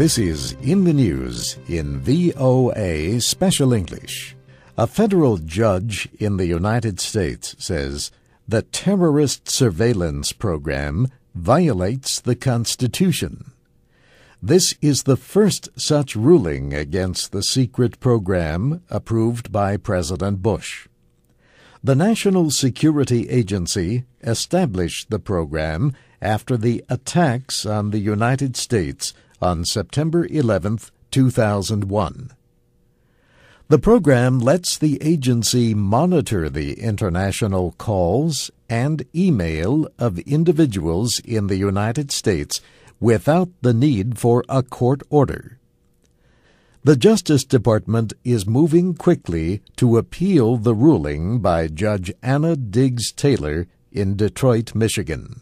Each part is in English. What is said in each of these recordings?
This is In the News in VOA Special English. A federal judge in the United States says the terrorist surveillance program violates the Constitution. This is the first such ruling against the secret program approved by President Bush. The National Security Agency established the program after the attacks on the United States on September 11, 2001. The program lets the agency monitor the international calls and email of individuals in the United States without the need for a court order. The Justice Department is moving quickly to appeal the ruling by Judge Anna Diggs Taylor in Detroit, Michigan.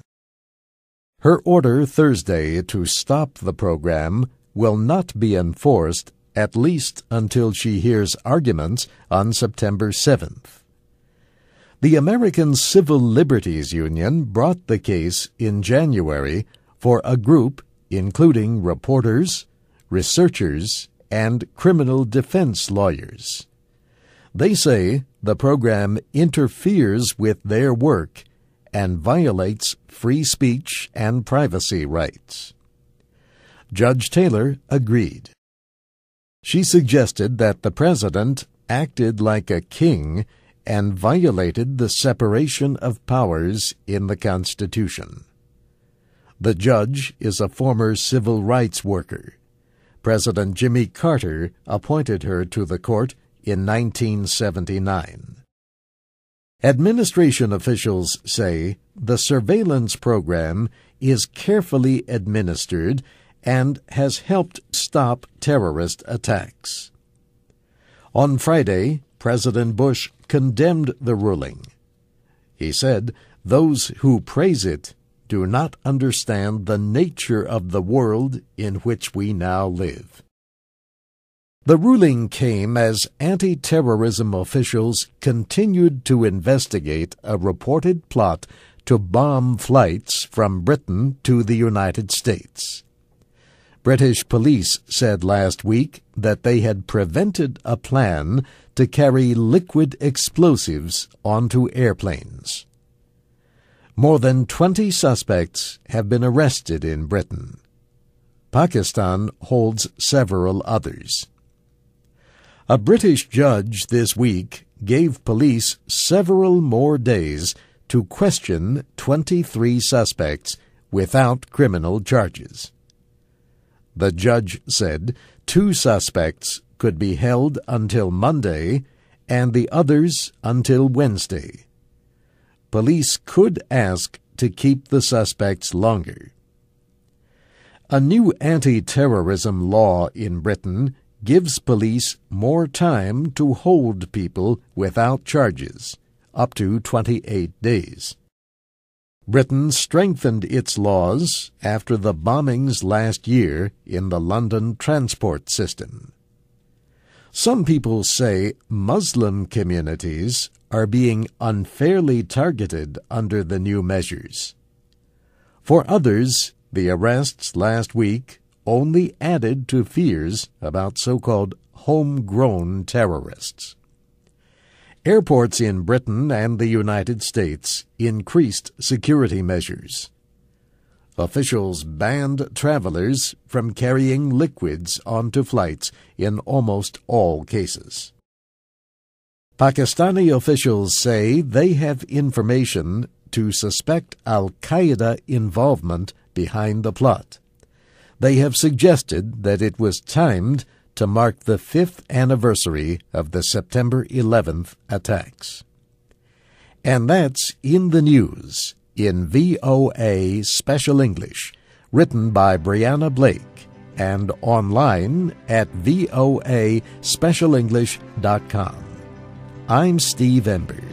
Her order Thursday to stop the program will not be enforced at least until she hears arguments on September 7th. The American Civil Liberties Union brought the case in January for a group including reporters, researchers, and criminal defense lawyers. They say the program interferes with their work and violates free speech and privacy rights. Judge Taylor agreed. She suggested that the president acted like a king and violated the separation of powers in the Constitution. The judge is a former civil rights worker. President Jimmy Carter appointed her to the court in 1979. Administration officials say the surveillance program is carefully administered and has helped stop terrorist attacks. On Friday, President Bush condemned the ruling. He said those who praise it do not understand the nature of the world in which we now live. The ruling came as anti-terrorism officials continued to investigate a reported plot to bomb flights from Britain to the United States. British police said last week that they had prevented a plan to carry liquid explosives onto airplanes. More than 20 suspects have been arrested in Britain. Pakistan holds several others. A British judge this week gave police several more days to question 23 suspects without criminal charges. The judge said 2 suspects could be held until Monday and the others until Wednesday. Police could ask to keep the suspects longer. A new anti-terrorism law in Britain gives police more time to hold people without charges, up to 28 days. Britain strengthened its laws after the bombings last year in the London transport system. Some people say Muslim communities are being unfairly targeted under the new measures. For others, the arrests last week only added to fears about so-called homegrown terrorists. Airports in Britain and the United States increased security measures. Officials banned travelers from carrying liquids onto flights in almost all cases. Pakistani officials say they have information to suspect al-Qaeda involvement behind the plot. They have suggested that it was timed to mark the 5th anniversary of the September 11th attacks. And that's In the News in VOA Special English, written by Brianna Blake and online at voaspecialenglish.com. I'm Steve Ember.